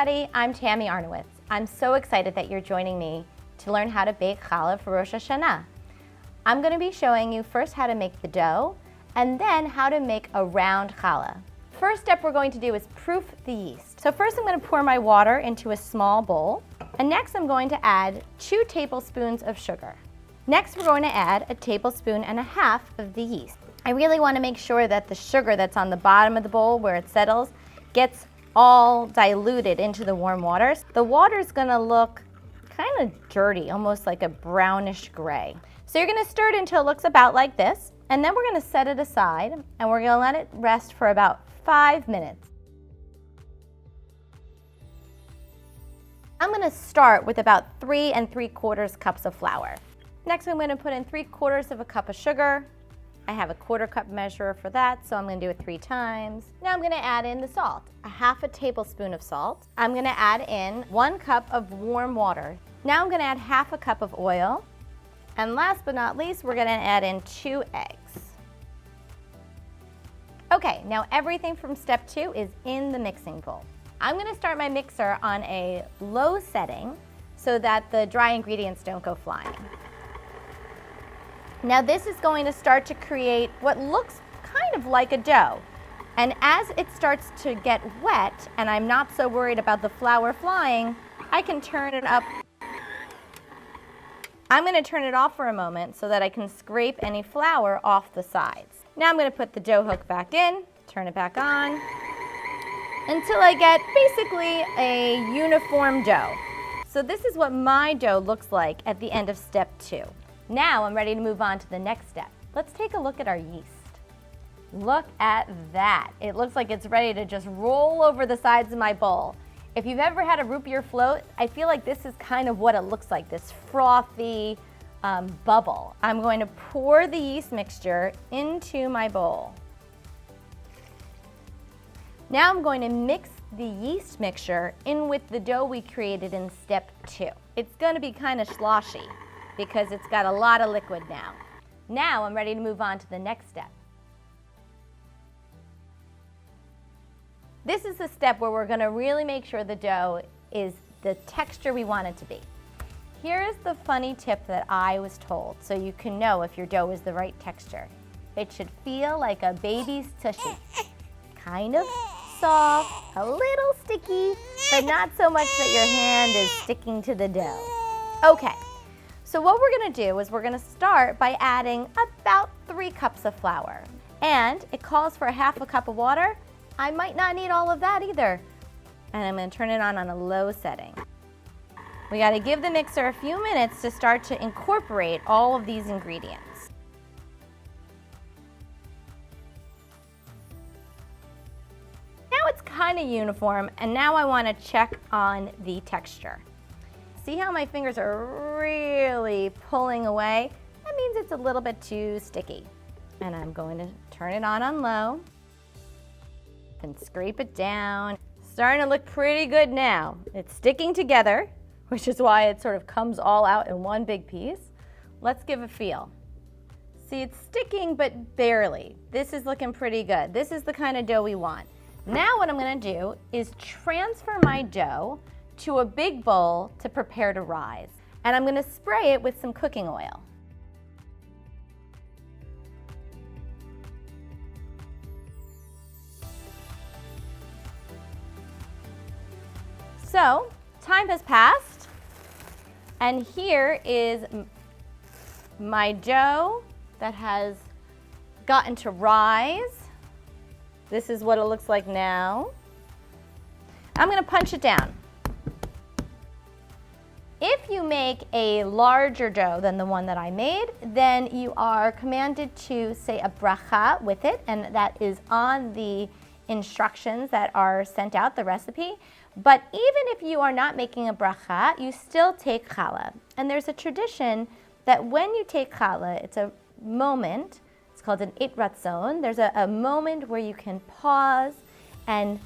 everybody, I'm Tami Arnowitz. I'm so excited that you're joining me to learn how to bake challah for Rosh Hashanah. I'm going to be showing you first how to make the dough and then how to make a round challah. First step we're going to do is proof the yeast. So first I'm going to pour my water into a small bowl, and next I'm going to add 2 tablespoons of sugar. Next we're going to add 1.5 tablespoons of the yeast. I really want to make sure that the sugar that's on the bottom of the bowl where it settles gets all diluted into the warm water. The water is going to look kind of dirty, almost like a brownish gray. So you're going to stir it until it looks about like this, and then we're going to set it aside and we're going to let it rest for about 5 minutes. I'm going to start with about 3 3/4 cups of flour. Next I'm going to put in 3/4 cup of sugar. I have a 1/4 cup measure for that, so I'm going to do it 3 times. Now I'm going to add in the salt, 1/2 tablespoon of salt. I'm going to add in 1 cup of warm water. Now I'm going to add 1/2 cup of oil. And last but not least, we're going to add in 2 eggs. Okay, now everything from step 2 is in the mixing bowl. I'm going to start my mixer on a low setting so that the dry ingredients don't go flying. Now this is going to start to create what looks kind of like a dough. And as it starts to get wet, and I'm not so worried about the flour flying, I can turn it up. I'm going to turn it off for a moment so that I can scrape any flour off the sides. Now I'm going to put the dough hook back in, turn it back on, until I get basically a uniform dough. So this is what my dough looks like at the end of step 2. Now I'm ready to move on to the next step. Let's take a look at our yeast. Look at that. It looks like it's ready to just roll over the sides of my bowl. If you've ever had a root beer float, I feel like this is kind of what it looks like, this frothy bubble. I'm going to pour the yeast mixture into my bowl. Now I'm going to mix the yeast mixture in with the dough we created in step 2. It's going to be kind of sloshy because it's got a lot of liquid now. Now I'm ready to move on to the next step. This is the step where we're going to really make sure the dough is the texture we want it to be. Here is the funny tip that I was told so you can know if your dough is the right texture. It should feel like a baby's tushy. Kind of soft, a little sticky, but not so much that your hand is sticking to the dough. Okay, so what we're going to do is we're going to start by adding about 3 cups of flour. And it calls for 1/2 cup of water. I might not need all of that either. And I'm going to turn it on a low setting. We got to give the mixer a few minutes to start to incorporate all of these ingredients. Now it's kind of uniform, and now I want to check on the texture. See how my fingers are really pulling away? That means it's a little bit too sticky. And I'm going to turn it on low and scrape it down. Starting to look pretty good now. It's sticking together, which is why it sort of comes all out in one big piece. Let's give a feel. See, it's sticking, but barely. This is looking pretty good. This is the kind of dough we want. Now what I'm going to do is transfer my dough to a big bowl to prepare to rise. And I'm going to spray it with some cooking oil. So, time has passed, and here is my dough that has gotten to rise. This is what it looks like now. I'm going to punch it down. If you make a larger dough than the one that I made, then you are commanded to say a bracha with it, and that is on the instructions that are sent out, the recipe. But even if you are not making a bracha, you still take challah. And there's a tradition that when you take challah, it's a moment, it's called an it ratzon. There's a moment where you can pause and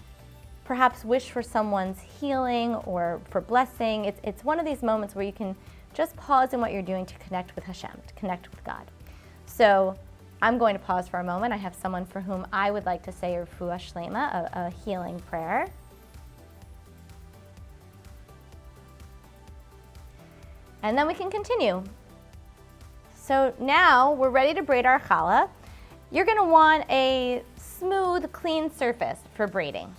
perhaps wish for someone's healing or for blessing. It's one of these moments where you can just pause in what you're doing to connect with Hashem, to connect with God. So I'm going to pause for a moment. I have someone for whom I would like to say refuah shlema, a healing prayer. And then we can continue. So now we're ready to braid our challah. You're going to want a smooth, clean surface for braiding.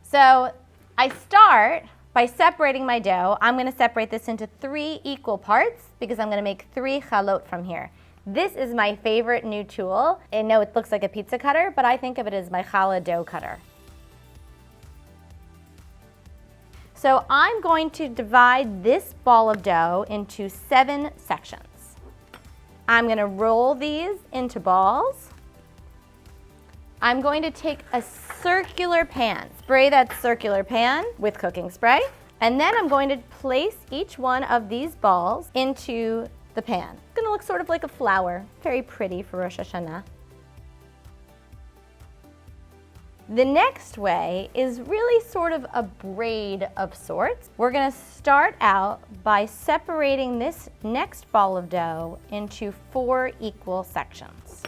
So I start by separating my dough. I'm going to separate this into 3 equal parts because I'm going to make 3 chalot from here. This is my favorite new tool. I know it looks like a pizza cutter, but I think of it as my challah dough cutter. So I'm going to divide this ball of dough into 7 sections. I'm going to roll these into balls. I'm going to take a circular pan, spray that circular pan with cooking spray, and then I'm going to place each one of these balls into the pan. It's going to look sort of like a flower, very pretty for Rosh Hashanah. The next way is really sort of a braid of sorts. We're going to start out by separating this next ball of dough into 4 equal sections.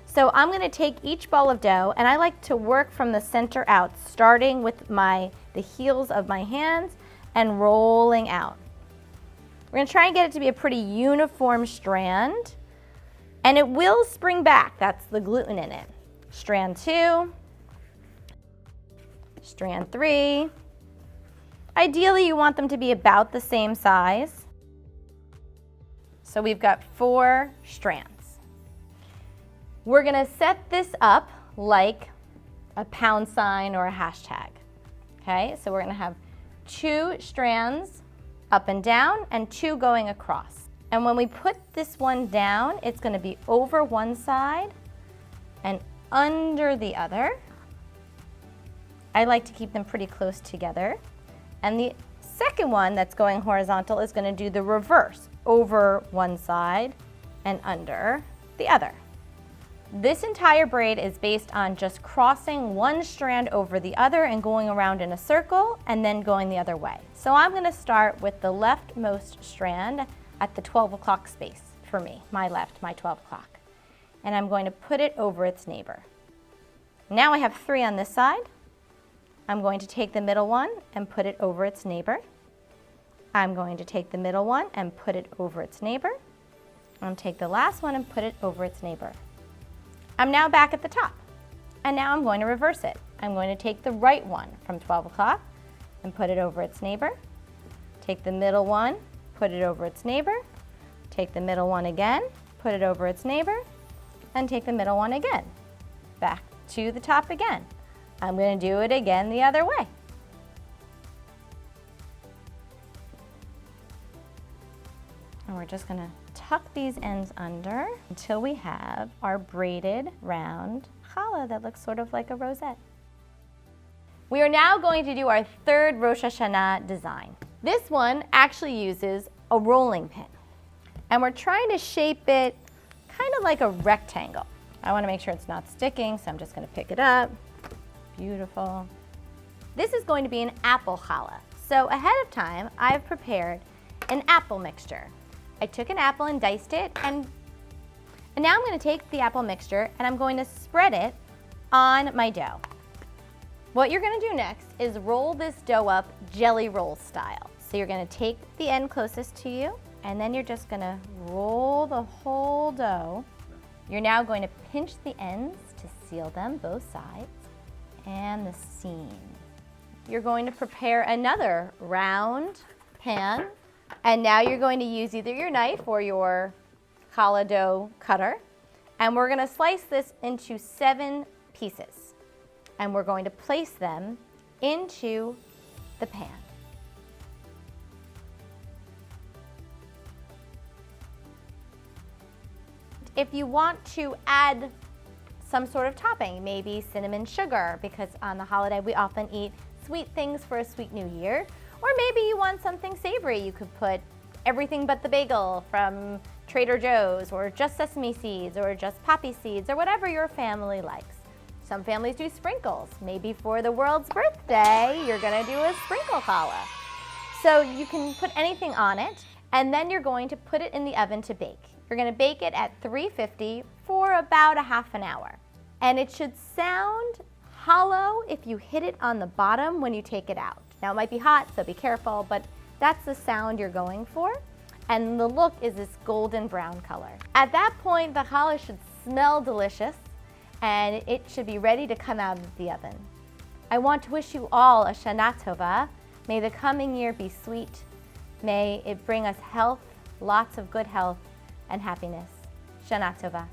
So I'm going to take each ball of dough, and I like to work from the center out, starting with the heels of my hands and rolling out. We're going to try and get it to be a pretty uniform strand, and it will spring back. That's the gluten in it. Strand 2. Strand 3. Ideally, you want them to be about the same size. So we've got 4 strands. We're going to set this up like a pound sign or a hashtag. Okay, so we're going to have 2 strands up and down and 2 going across. And when we put this one down, it's going to be over one side and under the other. I like to keep them pretty close together. And the second one that's going horizontal is going to do the reverse, over one side and under the other. This entire braid is based on just crossing one strand over the other and going around in a circle and then going the other way. So I'm going to start with the leftmost strand at the 12 o'clock space for me, my left, my 12 o'clock. And I'm going to put it over its neighbor. Now I have 3 on this side. I'm going to take the middle one and put it over its neighbor. I'm going to take the middle one and put it over its neighbor. I'm going to take the last one and put it over its neighbor. I'm now back at the top, and now I'm going to reverse it. I'm going to take the right one from 12 o'clock and put it over its neighbor. Take the middle one, put it over its neighbor. Take the middle one again, put it over its neighbor, and take the middle one again. Back to the top again. I'm going to do it again the other way. And we're just going to tuck these ends under until we have our braided round challah that looks sort of like a rosette. We are now going to do our 3rd Rosh Hashanah design. This one actually uses a rolling pin. And we're trying to shape it kind of like a rectangle. I want to make sure it's not sticking, so I'm just going to pick it up. Beautiful. This is going to be an apple challah. So ahead of time, I've prepared an apple mixture. I took an apple and diced it, and now I'm going to take the apple mixture and I'm going to spread it on my dough. What you're going to do next is roll this dough up jelly roll style. So you're going to take the end closest to you, and then you're just going to roll the whole dough. You're now going to pinch the ends to seal them, both sides, and the seam. You're going to prepare another round pan, and now you're going to use either your knife or your challah dough cutter, and we're going to slice this into 7 pieces, and we're going to place them into the pan. If you want to add some sort of topping, maybe cinnamon sugar, because on the holiday we often eat sweet things for a sweet new year. Or maybe you want something savory. You could put everything but the bagel from Trader Joe's, or just sesame seeds, or just poppy seeds, or whatever your family likes. Some families do sprinkles. Maybe for the world's birthday, you're gonna do a sprinkle challah. So you can put anything on it, and then you're going to put it in the oven to bake. You're going to bake it at 350 for about a half an hour. And it should sound hollow if you hit it on the bottom when you take it out. Now it might be hot, so be careful, but That's the sound you're going for. And the look is this golden brown color. At that point, the challah should smell delicious and it should be ready to come out of the oven. I want to wish you all a Shana Tova. May the coming year be sweet. May it bring us health, lots of good health and happiness. Shana Tova.